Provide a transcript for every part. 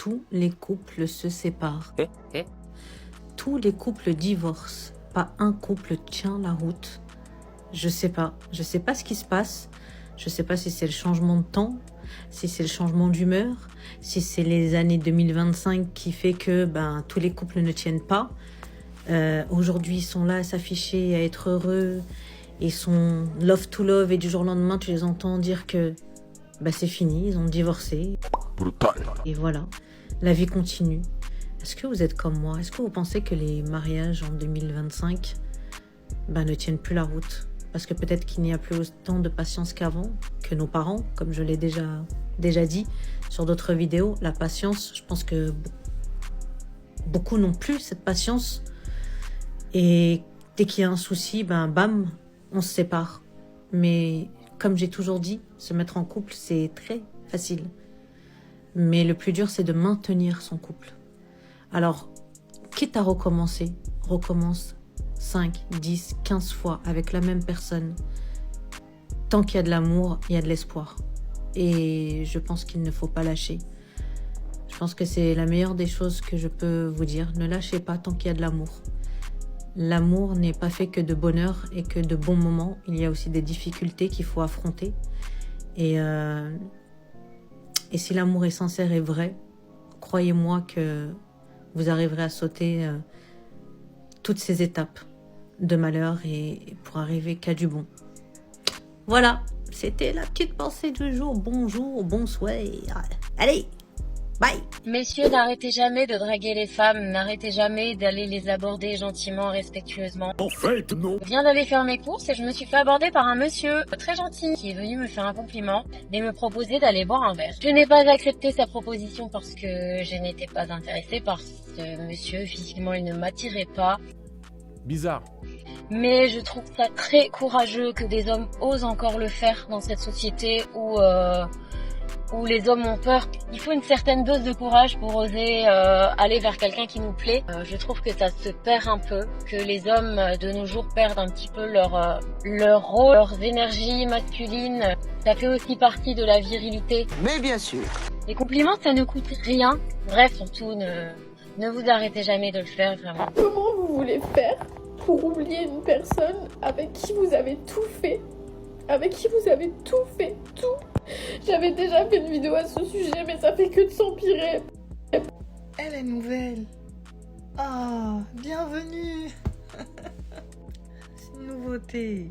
tous les couples se séparent. Tous les couples divorcent. Pas un couple tient la route. Je sais pas ce qui se passe. Je sais pas si c'est le changement de temps, si c'est le changement d'humeur, si c'est les années 2025 qui fait que tous les couples ne tiennent pas. Aujourd'hui, ils sont là à s'afficher, à être heureux, et sont love to love, et du jour au lendemain, tu les entends dire que c'est fini, ils ont divorcé. Brutal. Et voilà, la vie continue. Est-ce que vous êtes comme moi? Est-ce que vous pensez que les mariages en 2025 ne tiennent plus la route? Parce que peut-être qu'il n'y a plus autant de patience qu'avant, que nos parents, comme je l'ai déjà dit sur d'autres vidéos. La patience, je pense que beaucoup n'ont plus cette patience. Et dès qu'il y a un souci, bam, on se sépare. Mais comme j'ai toujours dit, se mettre en couple, c'est très facile. Mais le plus dur, c'est de maintenir son couple. Alors, quitte à recommencer, recommence 5, 10, 15 fois avec la même personne. Tant qu'il y a de l'amour, il y a de l'espoir. Et je pense qu'il ne faut pas lâcher. Je pense que c'est la meilleure des choses que je peux vous dire. Ne lâchez pas tant qu'il y a de l'amour. L'amour n'est pas fait que de bonheur et que de bons moments. Il y a aussi des difficultés qu'il faut affronter. Et si l'amour est sincère et vrai, croyez-moi que vous arriverez à sauter toutes ces étapes de malheur et pour arriver qu'à du bon. Voilà, c'était la petite pensée du jour. Bonjour, bonsoir. Allez, bye. Messieurs, n'arrêtez jamais de draguer les femmes, n'arrêtez jamais d'aller les aborder gentiment, respectueusement. En fait, non. Je viens d'aller faire mes courses et je me suis fait aborder par un monsieur très gentil qui est venu me faire un compliment et me proposer d'aller boire un verre. Je n'ai pas accepté sa proposition parce que je n'étais pas intéressée par ce monsieur. Physiquement, il ne m'attirait pas. Bizarre. Mais je trouve ça très courageux que des hommes osent encore le faire dans cette société où les hommes ont peur. Il faut une certaine dose de courage pour oser aller vers quelqu'un qui nous plaît. Je trouve que ça se perd un peu, que les hommes de nos jours perdent un petit peu leur rôle, leurs énergies masculines. Ça fait aussi partie de la virilité. Mais bien sûr. Les compliments, ça ne coûte rien. Bref, surtout, ne vous arrêtez jamais de le faire, vraiment. Comment vous voulez faire pour oublier une personne avec qui vous avez tout fait? Avec qui vous avez tout fait, tout. J'avais déjà fait une vidéo à ce sujet, mais ça fait que de s'empirer. Elle est nouvelle. Ah, bienvenue. C'est une nouveauté.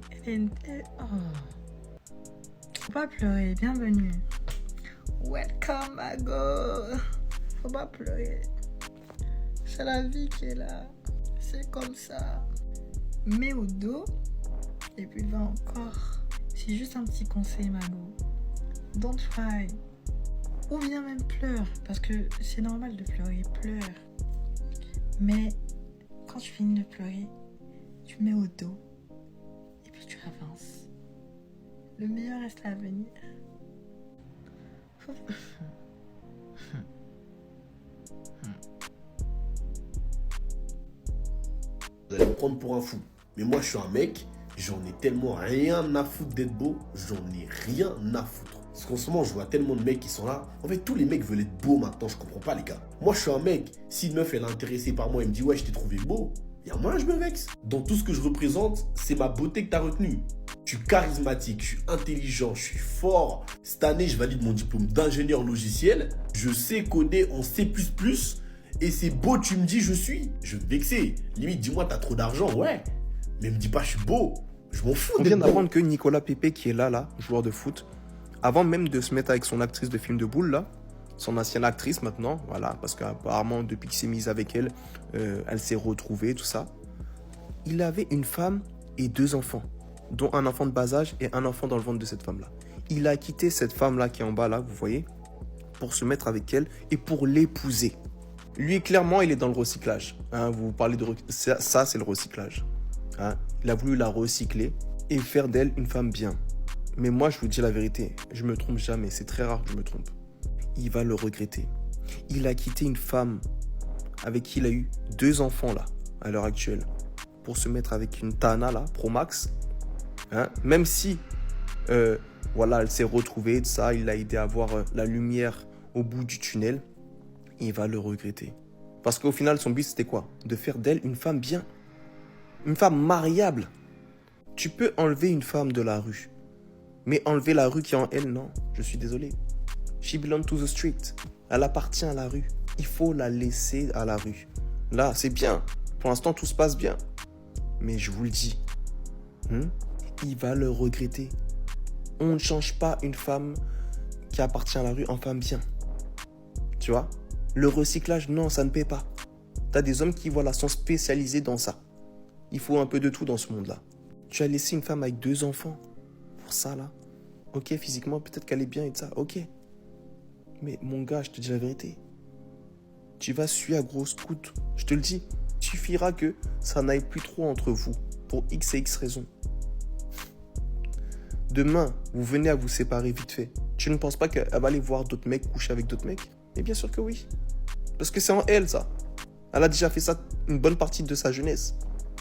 Faut pas pleurer, bienvenue. Welcome, Mago. Faut pas pleurer. C'est la vie qui est là. C'est comme ça. Mets au dos. Et puis va encore. C'est juste un petit conseil, Mago. Don't cry. Ou bien même pleure. Parce que c'est normal de pleurer. Pleure. Mais quand tu finis de pleurer, tu mets au dos. Et puis tu avances. Le meilleur reste à venir. Vous allez me prendre pour un fou. Mais moi, je suis un mec, j'en ai tellement rien à foutre d'être beau, j'en ai rien à foutre. Parce qu'en ce moment, je vois tellement de mecs qui sont là. En fait, tous les mecs veulent être beaux maintenant, je comprends pas, les gars. Moi, je suis un mec, si une meuf, elle est intéressée par moi, elle me dit, ouais, je t'ai trouvé beau, il y a moyen, je me vexe. Dans tout ce que je représente, c'est ma beauté que t'as retenue. Je suis charismatique, je suis intelligent, je suis fort. Cette année, je valide mon diplôme d'ingénieur logiciel. Je sais coder en C++. Et c'est beau, tu me dis, je suis. Je vais me vexer. Limite, dis-moi, t'as trop d'argent, ouais. Mais me dis pas, je suis beau. Je m'en fous. On vient d'apprendre que Nicolas Pepe, qui est là, joueur de foot, avant même de se mettre avec son actrice de film de boule, là, son ancienne actrice maintenant, voilà, parce qu'apparemment, depuis qu'il s'est mis avec elle, elle s'est retrouvée, tout ça. Il avait une femme et 2 enfants, dont un enfant de bas âge et un enfant dans le ventre de cette femme-là. Il a quitté cette femme-là qui est en bas, là, vous voyez, pour se mettre avec elle et pour l'épouser. Lui, clairement, il est dans le recyclage. Hein, vous parlez de... Ça, c'est le recyclage. Hein, il a voulu la recycler et faire d'elle une femme bien. Mais moi, je vous dis la vérité, je me trompe jamais. C'est très rare que je me trompe. Il va le regretter. Il a quitté une femme avec qui il a eu 2 enfants, là, à l'heure actuelle, pour se mettre avec une Tana, là, Pro Max. Hein, même si, voilà, elle s'est retrouvée, de ça, il l'a aidé à voir la lumière au bout du tunnel. il va le regretter. Parce qu'au final, son but, c'était quoi? De faire d'elle une femme bien. Une femme mariable. Tu peux enlever une femme de la rue. Mais enlever la rue qui est en elle, non. Je suis désolé. She belongs to the street. Elle appartient à la rue. Il faut la laisser à la rue. Là, c'est bien. Pour l'instant, tout se passe bien. Mais je vous le dis, il va le regretter. On ne change pas une femme qui appartient à la rue en femme bien. Tu vois? Le recyclage, non, ça ne paie pas. T'as des hommes qui, voilà, sont spécialisés dans ça. Il faut un peu de tout dans ce monde-là. Tu as laissé une femme avec 2 enfants. Pour ça, là. Ok, physiquement, peut-être qu'elle est bien et tout ça. Ok. Mais mon gars, je te dis la vérité. Tu vas suer à grosses coudes. Je te le dis. Il suffira que ça n'aille plus trop entre vous. Pour X et X raisons. Demain, vous venez à vous séparer vite fait. Tu ne penses pas qu'elle va aller voir d'autres mecs coucher avec d'autres mecs? Mais bien sûr que oui. Parce que c'est en elle, ça. Elle a déjà fait ça une bonne partie de sa jeunesse.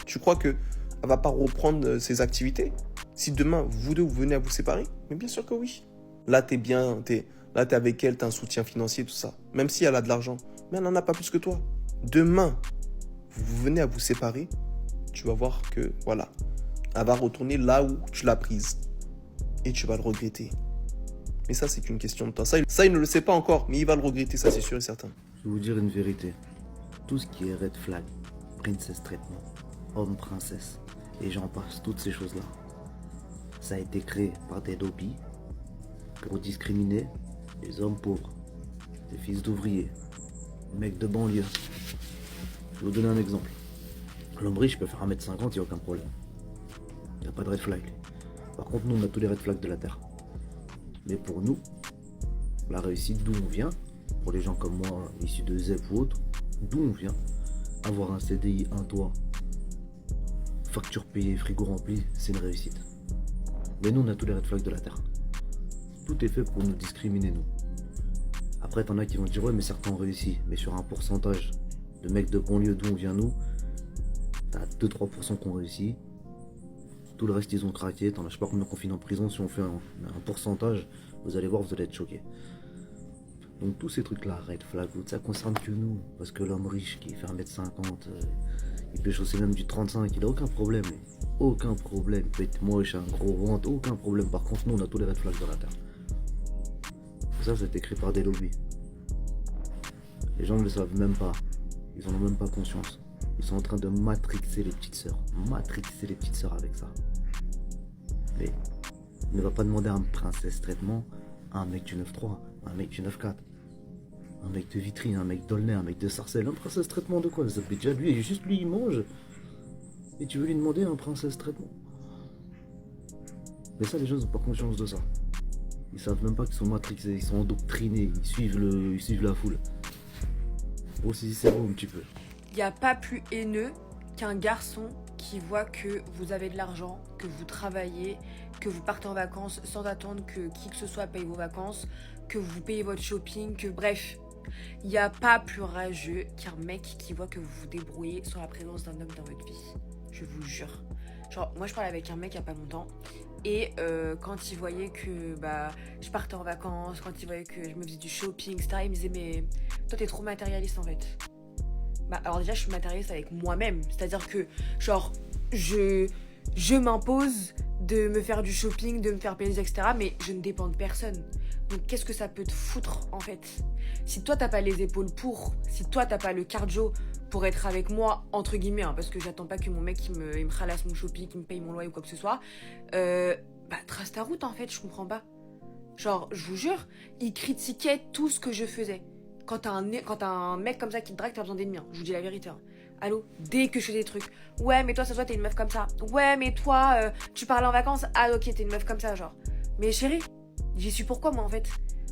Tu crois qu'elle ne va pas reprendre ses activités? Si demain, vous deux, vous venez à vous séparer? Mais bien sûr que oui. Là, t'es bien, là, t'es avec elle, t'as un soutien financier, tout ça. Même si elle a de l'argent. Mais elle n'en a pas plus que toi. Demain, vous venez à vous séparer, tu vas voir que, voilà, elle va retourner là où tu l'as prise. Et tu vas le regretter. Mais ça, c'est qu'une question de temps. Ça, il ne le sait pas encore, mais il va le regretter, ça, c'est sûr et certain. Je vais vous dire une vérité. Tout ce qui est red flag, princess traitement, homme princesse, et j'en passe, toutes ces choses-là, ça a été créé par des lobbies pour discriminer les hommes pauvres, les fils d'ouvriers, les mecs de banlieue. Je vais vous donner un exemple. L'homme riche peut faire 1m50, il n'y a aucun problème. Il n'y a pas de red flag. Par contre, nous, on a tous les red flags de la Terre. Mais pour nous, la réussite d'où on vient, pour les gens comme moi, issus de ZEP ou autres, d'où on vient, avoir un CDI, un toit, facture payée, frigo rempli, c'est une réussite. Mais nous, on a tous les red flags de la Terre. Tout est fait pour nous discriminer, nous. Après, t'en as qui vont dire, ouais, mais certains ont réussi. Mais sur un pourcentage de mecs de banlieue d'où on vient, nous, t'as 2-3% qui ont réussi. Tout le reste, ils ont craqué. T'en as, je sais pas combien qu'on finit en prison. Si on fait un pourcentage, vous allez voir, vous allez être choqués. Donc, tous ces trucs-là, red flag, ça concerne que nous. Parce que l'homme riche qui fait 1m50, il peut chausser même du 35, il a aucun problème. Aucun problème. Il peut être moche, un gros ventre, aucun problème. Par contre, nous, on a tous les red flags de la Terre. Ça a été créé par des lobbies. Les gens ne le savent même pas. Ils en ont même pas conscience. Ils sont en train de matrixer les petites sœurs. Matrixer les petites sœurs avec ça. Mais ne va pas demander à un princesse traitement à un mec du 9-3, un mec du 9-4, un mec de Vitry, un mec d'Aulnay, un mec de Sarcelles. Un princesse traitement de quoi? Ça fait déjà lui, juste lui il mange. Et tu veux lui demander un princesse traitement? Mais ça, les gens n'ont pas conscience de ça. Ils savent même pas qu'ils sont matrixés, ils sont endoctrinés, ils suivent la foule. Aussi, c'est bon un petit peu. Il n'y a pas plus haineux qu'un garçon qui voit que vous avez de l'argent, que vous travaillez, que vous partez en vacances sans attendre que qui que ce soit paye vos vacances, que vous payez votre shopping, que bref. Il n'y a pas plus rageux qu'un mec qui voit que vous vous débrouillez sans la présence d'un homme dans votre vie. Je vous jure. Genre, moi je parlais avec un mec il n'y a pas longtemps. Et quand il voyait que je partais en vacances, quand il voyait que je me faisais du shopping, etc., il me disait mais toi t'es trop matérialiste en fait. Alors déjà je suis matérialiste avec moi-même, c'est-à-dire que genre je m'impose de me faire du shopping, de me faire plaisir, etc., mais je ne dépends de personne. Donc qu'est-ce que ça peut te foutre en fait? Si toi t'as pas les épaules pour, si toi t'as pas le cardio pour être avec moi, entre guillemets, hein, parce que j'attends pas que mon mec il me ralasse mon shopping, qu'il me paye mon loyer ou quoi que ce soit, trace ta route en fait, je comprends pas. Genre, je vous jure, il critiquait tout ce que je faisais. Quand t'as un mec comme ça qui te drague, t'as besoin d'ennemis, hein, je vous dis la vérité. Hein. Allô? Dès que je fais des trucs, ouais mais toi ça se voit t'es une meuf comme ça, ouais mais toi tu parles en vacances, ah ok t'es une meuf comme ça genre. Mais chérie, j'y suis pourquoi moi en fait?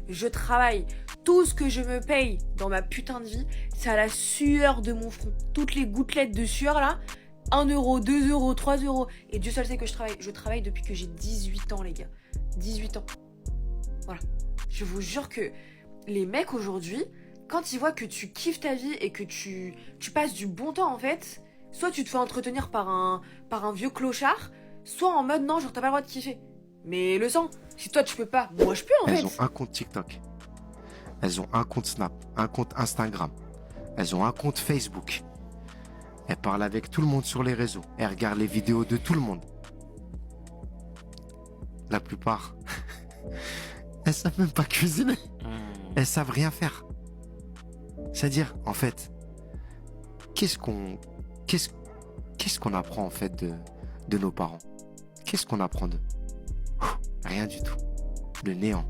Je travaille. Tout ce que je me paye dans ma putain de vie, c'est à la sueur de mon front. Toutes les gouttelettes de sueur là, 1 euro, 2 euros, 3 euros. Et Dieu seul sait que je travaille. Je travaille depuis que j'ai 18 ans les gars. 18 ans. Voilà. Je vous jure que les mecs aujourd'hui, quand ils voient que tu kiffes ta vie et que tu passes du bon temps en fait, soit tu te fais entretenir par un vieux clochard, soit en mode non, genre t'as pas le droit de kiffer. Mais le sang, si toi tu peux pas, moi je peux en fait. Elles ont un compte TikTok. Elles ont un compte Snap, un compte Instagram. Elles ont un compte Facebook. Elles parlent avec tout le monde sur les réseaux. Elles regardent les vidéos de tout le monde. La plupart, elles savent même pas cuisiner. Elles savent rien faire. C'est-à-dire, en fait, qu'est-ce qu'on apprend en fait de nos parents? Qu'est-ce qu'on apprend d'eux? Rien du tout. Le néant.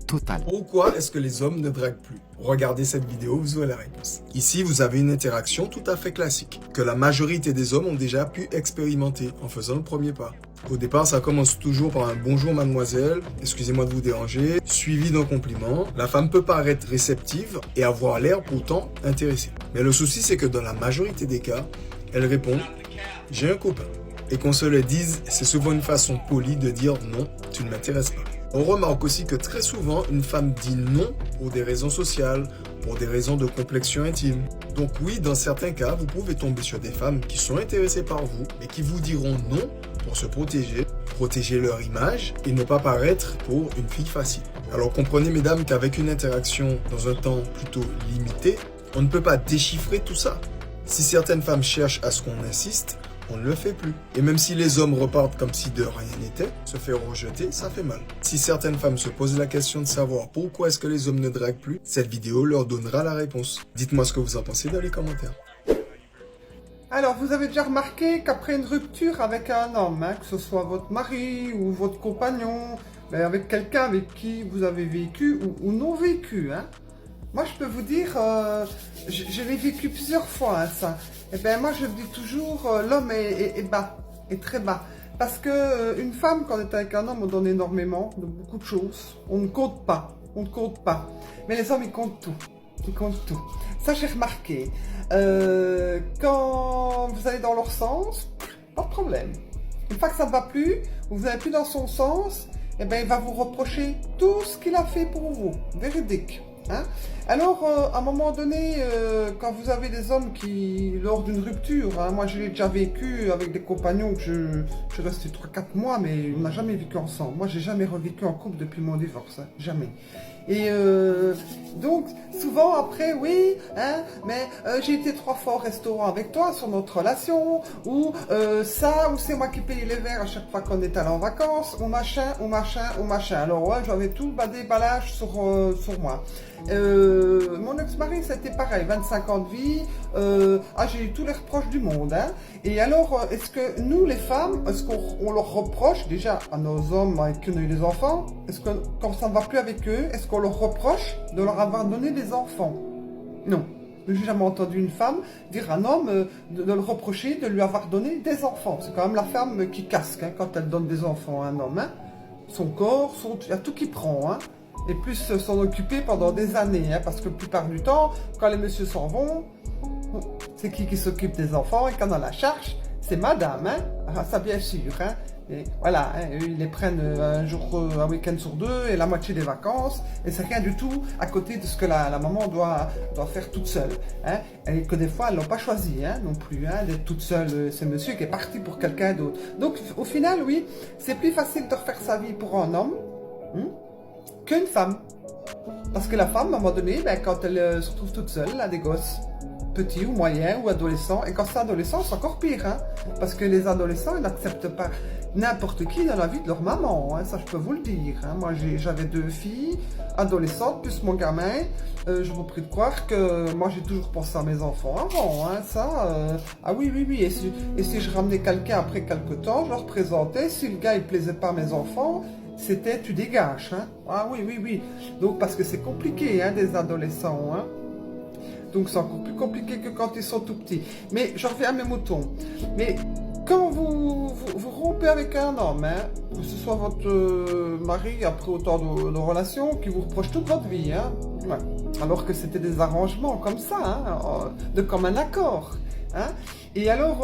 Total. Pourquoi est-ce que les hommes ne draguent plus? Regardez cette vidéo, vous aurez la réponse. Ici, vous avez une interaction tout à fait classique, que la majorité des hommes ont déjà pu expérimenter en faisant le premier pas. Au départ, ça commence toujours par un bonjour mademoiselle, excusez-moi de vous déranger, suivi d'un compliment. La femme peut paraître réceptive et avoir l'air pourtant intéressée. Mais le souci, c'est que dans la majorité des cas, elle répond « j'ai un copain ». Et qu'on se le dise, c'est souvent une façon polie de dire « non, tu ne m'intéresses pas ». On remarque aussi que très souvent, une femme dit non pour des raisons sociales, pour des raisons de complexion intime. Donc oui, dans certains cas, vous pouvez tomber sur des femmes qui sont intéressées par vous, mais qui vous diront non pour se protéger leur image et ne pas paraître pour une fille facile. Alors comprenez mesdames qu'avec une interaction dans un temps plutôt limité, on ne peut pas déchiffrer tout ça. Si certaines femmes cherchent à ce qu'on insiste, on ne le fait plus. Et même si les hommes repartent comme si de rien n'était, se faire rejeter, ça fait mal. Si certaines femmes se posent la question de savoir pourquoi est-ce que les hommes ne draguent plus, cette vidéo leur donnera la réponse. Dites-moi ce que vous en pensez dans les commentaires. Alors, vous avez déjà remarqué qu'après une rupture avec un homme, que ce soit votre mari ou votre compagnon, avec quelqu'un avec qui vous avez vécu ou non vécu, moi je peux vous dire, je l'ai vécu plusieurs fois ça. Et bien moi je dis toujours, l'homme est bas, est très bas. Parce que une femme, quand on est avec un homme, on donne énormément, de beaucoup de choses. On ne compte pas, on ne compte pas. Mais les hommes, ils comptent tout. Ils comptent tout. Ça, j'ai remarqué. Quand vous allez dans leur sens, pas de problème. Une fois que ça ne va plus, ou vous n'allez plus dans son sens, eh ben, il va vous reprocher tout ce qu'il a fait pour vous. Véridique. Alors, à un moment donné, quand vous avez des hommes qui, lors d'une rupture, moi je l'ai déjà vécu avec des compagnons que je restais 3-4 mois, mais on n'a jamais vécu ensemble. Moi, j'ai jamais revécu en couple depuis mon divorce, jamais. Et donc, souvent après, oui, mais j'ai été 3 fois au restaurant avec toi sur notre relation, ou ça, ou c'est moi qui payais les verres à chaque fois qu'on est allé en vacances, ou machin, ou machin, ou machin. Alors ouais, j'avais tout le déballage sur moi. Mon ex-mari, c'était pareil, 25 ans de vie, j'ai eu tous les reproches du monde. Et alors, est-ce que nous, les femmes, est-ce qu'on leur reproche, déjà à nos hommes avec qui on a eu des enfants, est-ce que quand ça ne va plus avec eux, est-ce qu'on leur reproche de leur avoir donné des enfants? Non. Je n'ai jamais entendu une femme dire à un homme de le reprocher de lui avoir donné des enfants. C'est quand même la femme qui casque quand elle donne des enfants à un homme. Son corps, il y a tout qui prend. Et plus s'en occuper pendant des années, parce que la plupart du temps, quand les messieurs s'en vont, c'est qui s'occupe des enfants, et quand on la charge, c'est madame, ça bien sûr. Et voilà, ils les prennent un week-end sur 2 et la moitié des vacances, et c'est rien du tout à côté de ce que la maman doit faire toute seule. Et que des fois, elles l'ont pas choisi non plus, d'être toute seule, ce monsieur qui est parti pour quelqu'un d'autre. Donc au final, oui, c'est plus facile de refaire sa vie pour un homme, qu'une femme. Parce que la femme, à un moment donné, quand elle se retrouve toute seule, elle a des gosses, petits ou moyens ou adolescents. Et quand c'est adolescent, c'est encore pire. Parce que les adolescents, ils n'acceptent pas n'importe qui dans la vie de leur maman. Ça, je peux vous le dire. Moi, j'avais 2 filles adolescentes, plus mon gamin. Je vous prie de croire que moi, j'ai toujours pensé à mes enfants avant. Oui. Et si je ramenais quelqu'un après quelque temps, je leur présentais. Si le gars, il plaisait pas à mes enfants, c'était tu dégages. Ah oui. Donc parce que c'est compliqué des adolescents. Donc c'est encore plus compliqué que quand ils sont tout petits. Mais je reviens à mes moutons. Mais quand vous rompez avec un homme, que ce soit votre mari après autant de relations, qui vous reproche toute votre vie, alors que c'était des arrangements comme ça, de commun accord. Et alors,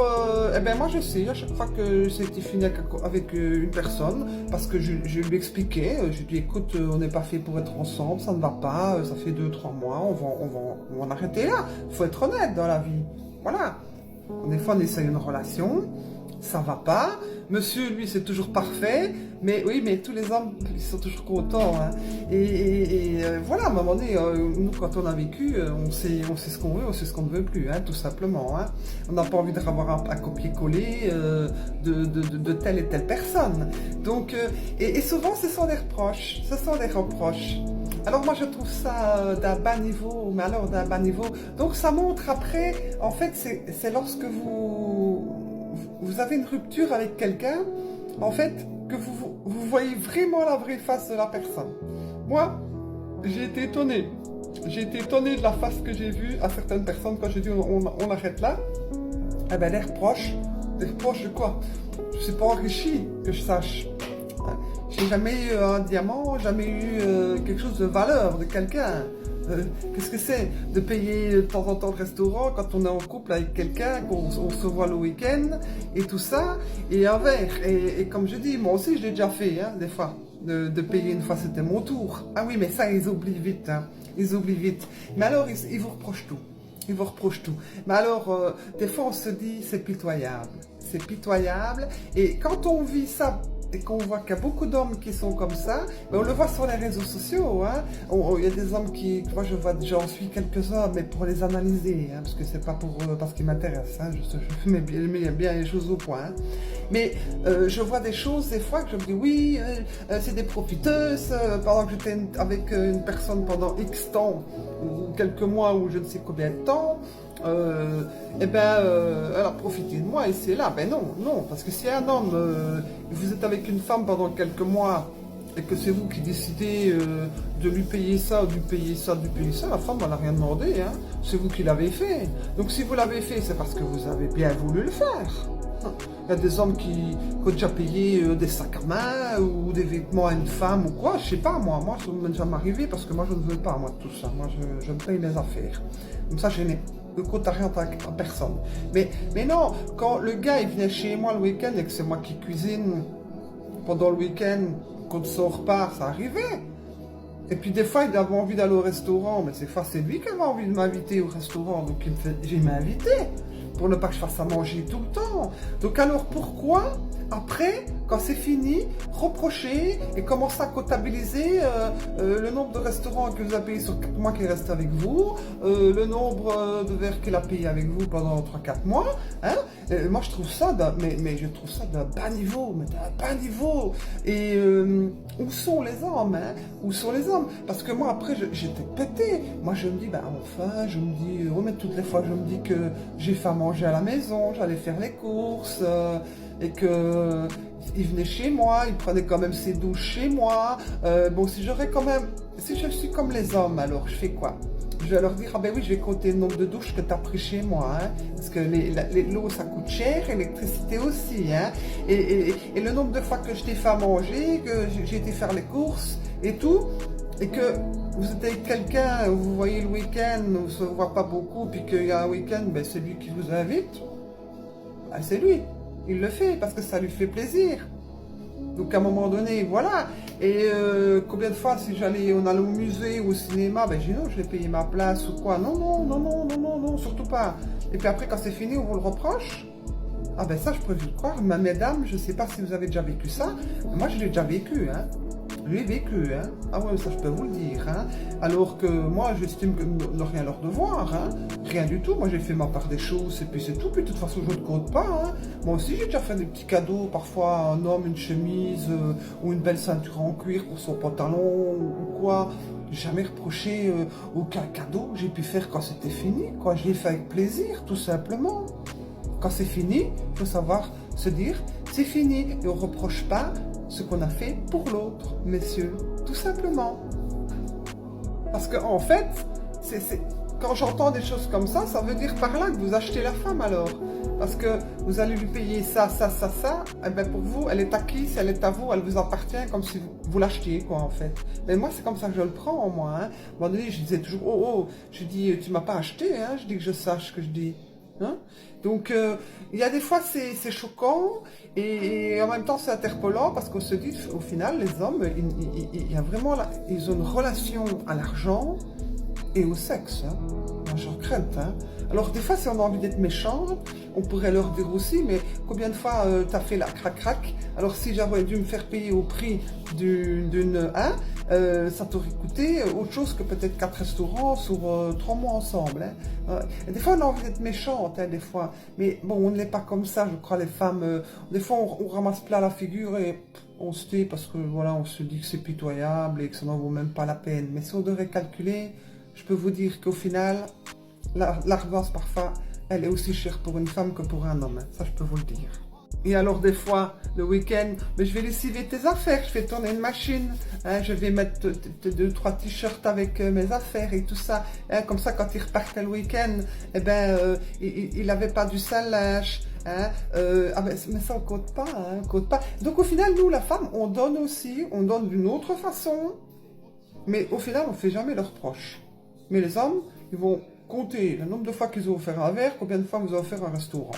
moi je sais, à chaque fois que c'était fini avec une personne, parce que je lui expliquais, je lui dis écoute, on n'est pas fait pour être ensemble, ça ne va pas, ça fait 2-3 mois, on va en arrêter là. Il faut être honnête dans la vie. Voilà. Des fois on essaye une relation, ça va pas. Monsieur, lui, c'est toujours parfait. Mais oui, mais tous les hommes, ils sont toujours contents. Hein. Voilà, à un moment donné, nous, quand on a vécu, on sait ce qu'on veut, on sait ce qu'on ne veut plus, hein, tout simplement. Hein. On n'a pas envie de avoir un copier-coller de telle et telle personne. Donc, et souvent, ce sont des reproches. Ce sont des reproches. Alors moi, je trouve ça d'un bas niveau, mais alors d'un bas niveau. Donc, ça montre après, en fait, c'est lorsque vous avez une rupture avec quelqu'un, en fait, que vous voyez vraiment la vraie face de la personne. Moi, j'ai été étonné. J'ai été étonné de la face que j'ai vue à certaines personnes quand j'ai dit on arrête là. Eh ben, les reproches de quoi? Je ne suis pas enrichi, que je sache. J'ai jamais eu un diamant, jamais eu quelque chose de valeur de quelqu'un. Qu'est-ce que c'est de payer de temps en temps le restaurant quand on est en couple avec quelqu'un, qu'on se voit le week-end et tout ça, et un verre. Et comme je dis, moi aussi je l'ai déjà fait, hein, des fois, de payer une fois, c'était mon tour. Ah oui, mais ça, ils oublient vite, hein. Ils oublient vite. Mais alors, ils vous reprochent tout. Ils vous reprochent tout. Mais alors, des fois, on se dit, c'est pitoyable. C'est pitoyable. Et quand on vit ça, et qu'on voit qu'il y a beaucoup d'hommes qui sont comme ça, mais on le voit sur les réseaux sociaux, hein. Il y a des hommes qui, moi j'en suis quelques-uns, mais pour les analyser, hein, parce que c'est pas parce qu'ils m'intéressent, hein, je mets bien les choses au point. Hein. Mais je vois des choses des fois que je me dis, oui, c'est des profiteuses, pendant que j'étais avec une personne pendant X temps, ou quelques mois, ou je ne sais combien de temps, elle a profité de moi et c'est là. Ben non, parce que si un homme, vous êtes avec une femme pendant quelques mois et que c'est vous qui décidez de lui payer ça, de lui payer ça, la femme elle n'a rien demandé, hein. C'est vous qui l'avez fait. Donc si vous l'avez fait, c'est parce que vous avez bien voulu le faire. Il y a des hommes qui ont déjà payé des sacs à main ou des vêtements à une femme ou quoi, je sais pas moi ça m'est jamais arrivé parce que moi je ne veux pas moi tout ça, moi je me paye mes affaires. Comme ça je n'ai de compte à rien à personne. Mais non, quand le gars il vient chez moi le week-end et que c'est moi qui cuisine pendant le week-end, quand son repas, ça arrivait. Et puis des fois il avait envie d'aller au restaurant, mais c'est lui qui avait envie de m'inviter au restaurant, donc il m'a invité. Pour ne pas que je fasse à manger tout le temps. Donc alors pourquoi, après, quand c'est fini, reprocher et commencer à comptabiliser le nombre de restaurants que vous avez payé sur 4 mois qui reste avec vous, le nombre de verres qu'il a payé avec vous pendant 3-4 mois, hein. Moi je trouve ça d'un bas niveau, Et où sont les hommes, hein? Où sont les hommes? Parce que moi après j'étais pété. Moi je me dis, mais toutes les fois je me dis que j'ai fait à manger à la maison, j'allais faire les courses, et que il venait chez moi, il prenait quand même ses douches chez moi. Si je suis comme les hommes, alors je fais quoi? Je vais leur dire, je vais compter le nombre de douches que tu as pris chez moi, hein, parce que l'eau ça coûte cher, l'électricité aussi, hein, et le nombre de fois que je t'ai fait à manger, que j'ai été faire les courses et tout, et que vous êtes avec quelqu'un, vous voyez le week-end, on ne se voit pas beaucoup, puis qu'il y a un week-end, c'est lui qui vous invite, c'est lui. Il le fait parce que ça lui fait plaisir. Donc à un moment donné, voilà. Et combien de fois, si on allait au musée ou au cinéma, j'ai dit non, je vais payer ma place ou quoi. Non, surtout pas. Et puis après, quand c'est fini, on vous le reproche. Ça, je peux vous le croire. Mesdames, je ne sais pas si vous avez déjà vécu ça. Mais moi, je l'ai déjà vécu, hein. Je l'ai vécu, hein. Ah ouais, ça je peux vous le dire, hein. Alors que moi, j'estime que ne rien leur devoir, hein. Rien du tout. Moi, j'ai fait ma part des choses et puis c'est tout. Puis de toute façon, je ne compte pas, hein. Moi aussi, j'ai déjà fait des petits cadeaux. Parfois, un homme, une chemise ou une belle ceinture en cuir pour son pantalon ou quoi. Jamais reproché aucun cadeau. J'ai pu faire quand c'était fini, quoi. Je l'ai fait avec plaisir, tout simplement. Quand c'est fini, il faut savoir se dire, c'est fini. Et on ne reproche pas ce qu'on a fait pour l'autre, messieurs, tout simplement. Parce qu'en fait, quand j'entends des choses comme ça, ça veut dire par là que vous achetez la femme alors. Parce que vous allez lui payer ça, pour vous, elle est acquise, elle est à vous, elle vous appartient comme si vous l'achetiez, quoi, en fait. Mais moi, c'est comme ça que je le prends, moi, hein. À un moment donné, je disais toujours, je dis, tu m'as pas acheté, hein, je dis que je sache ce que je dis. Hein? Donc, il y a des fois, c'est choquant et en même temps, c'est interpellant parce qu'on se dit, au final, les hommes, ils ont une relation à l'argent et au sexe. Hein? En j'en crains. Hein. Alors des fois, si on a envie d'être méchant, on pourrait leur dire aussi, mais combien de fois t'as fait la crac-crac? Alors si j'avais dû me faire payer au prix d'une ça t'aurait coûté autre chose que peut-être 4 restaurants sur 3 mois ensemble. Hein. Et des fois, on a envie d'être méchante, hein, des fois. Mais bon, on n'est pas comme ça, je crois, les femmes. Des fois, on ramasse plat la figure et on se tait parce que voilà, on se dit que c'est pitoyable et que ça n'en vaut même pas la peine. Mais si on devrait calculer, je peux vous dire qu'au final, l'argent parfois, elle est aussi chère pour une femme que pour un homme. Hein. Ça, je peux vous le dire. Et alors des fois, le week-end, mais je vais lessiver tes affaires, je vais tourner une machine, hein, je vais mettre 2-3 t-shirts avec mes affaires et tout ça. Hein, comme ça, quand il repartait le week-end, eh ben, il n'avait pas du sale linge. Hein, mais ça, on compte pas, hein, on compte pas. Donc au final, nous, la femme, on donne aussi, on donne d'une autre façon, mais au final, on ne fait jamais leurs proches. Mais les hommes, ils vont compter le nombre de fois qu'ils ont offert un verre, combien de fois vous avez offert un restaurant.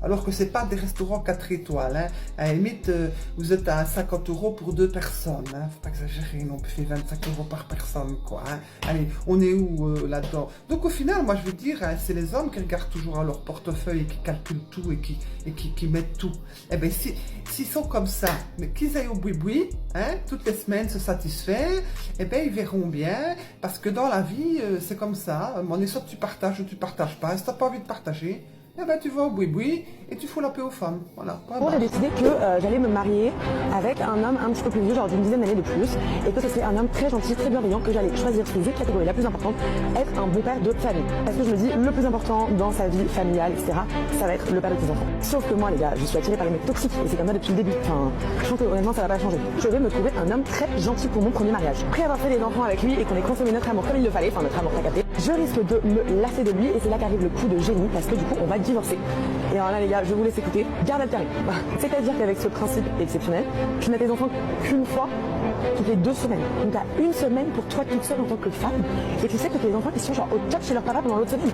Alors que ce n'est pas des restaurants 4 étoiles. Hein. À la limite, vous êtes à 50 € pour 2 personnes. Hein. Faut pas exagérer, on peut faire 25 € par personne. Quoi, hein. Allez, on est où là-dedans? Donc au final, moi je veux dire, hein, c'est les hommes qui regardent toujours à leur portefeuille et qui calculent tout et qui mettent tout. Eh bien, s'ils sont comme ça, mais qu'ils aillent au boui-boui, hein, toutes les semaines se satisfaire, eh bien ils verront bien. Parce que dans la vie, c'est comme ça. On est soit tu partages ou tu partages pas. Si tu n'as pas envie de partager, eh ben, tu vas au boui-boui et tu fous la paix aux femmes. Voilà. Bon, j'ai décidé que j'allais me marier avec un homme un petit peu plus vieux, genre d'une dizaine d'années de plus, et que ce serait un homme très gentil, très bienveillant, que j'allais choisir sous une catégorie la plus importante, être un bon père de famille. Parce que je me dis, le plus important dans sa vie familiale, etc., ça va être le père de tes enfants. Sauf que moi, les gars, je suis attirée par les mecs toxiques, et c'est comme ça depuis le début. Enfin, je pense que honnêtement, ça va pas changer. Je vais me trouver un homme très gentil pour mon premier mariage. Après avoir fait des enfants avec lui et qu'on ait consommé notre amour comme il le fallait, enfin notre amour t'as capté, je risque de me lasser de lui, et c'est là qu'arrive le coup de génie, parce que du coup, on va divorcer. Et alors là, les gars, je vous laisse écouter. Garde alternée. C'est-à-dire qu'avec ce principe exceptionnel, tu n'as tes enfants qu'une fois toutes les 2 semaines. Donc tu as une semaine pour toi toute seule en tant que femme. Et tu sais que tes enfants, ils sont genre au top chez leur papa pendant l'autre semaine.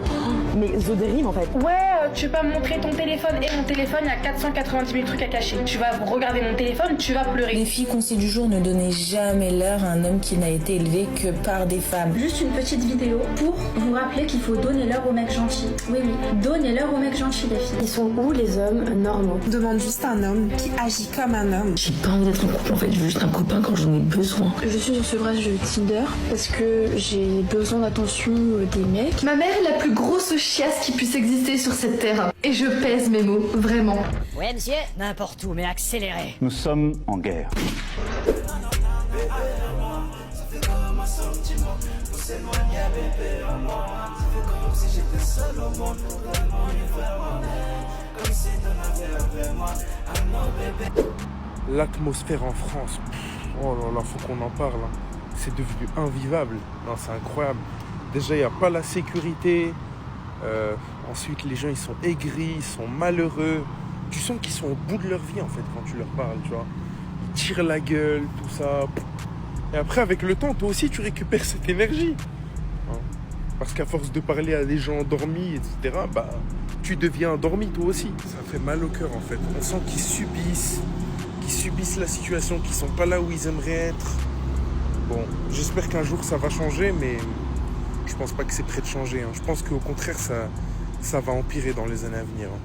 Mais The Dream en fait. Ouais, tu peux me montrer ton téléphone. Et mon téléphone, il y a 490 000 trucs à cacher. Tu vas regarder mon téléphone, tu vas pleurer. Les filles conseils du jour, ne donnez jamais l'heure à un homme qui n'a été élevé que par des femmes. Juste une petite vidéo pour vous rappeler qu'il faut donner l'heure aux mecs gentils. Oui, donnez l'heure aux mecs gentils, les filles. Ils sont où les hommes normaux? Demande juste un homme qui agit comme un homme. J'ai pas envie d'être en couple en fait, je veux juste un copain quand j'en ai besoin. Je suis sur sevrage de Tinder parce que j'ai besoin d'attention des mecs. Ma mère est la plus grosse chiasse qui puisse exister sur cette terre. Et je pèse mes mots, vraiment. Ouais monsieur, n'importe où, mais accélérez. Nous sommes en guerre. L'atmosphère en France, oh là là, faut qu'on en parle. Hein. C'est devenu invivable. Non, c'est incroyable. Déjà, il n'y a pas la sécurité. Ensuite, les gens, ils sont aigris, ils sont malheureux. Tu sens qu'ils sont au bout de leur vie, en fait, quand tu leur parles, tu vois. Ils tirent la gueule, tout ça. Et après, avec le temps, toi aussi, tu récupères cette énergie. Hein. Parce qu'à force de parler à des gens endormis, etc., bah, tu deviens endormi, toi aussi. Ça fait mal au cœur, en fait. On sent qu'ils subissent la situation, qu'ils sont pas là où ils aimeraient être. Bon, j'espère qu'un jour, ça va changer, mais je pense pas que c'est prêt de changer. Hein. Je pense qu'au contraire, ça va empirer dans les années à venir. Hein.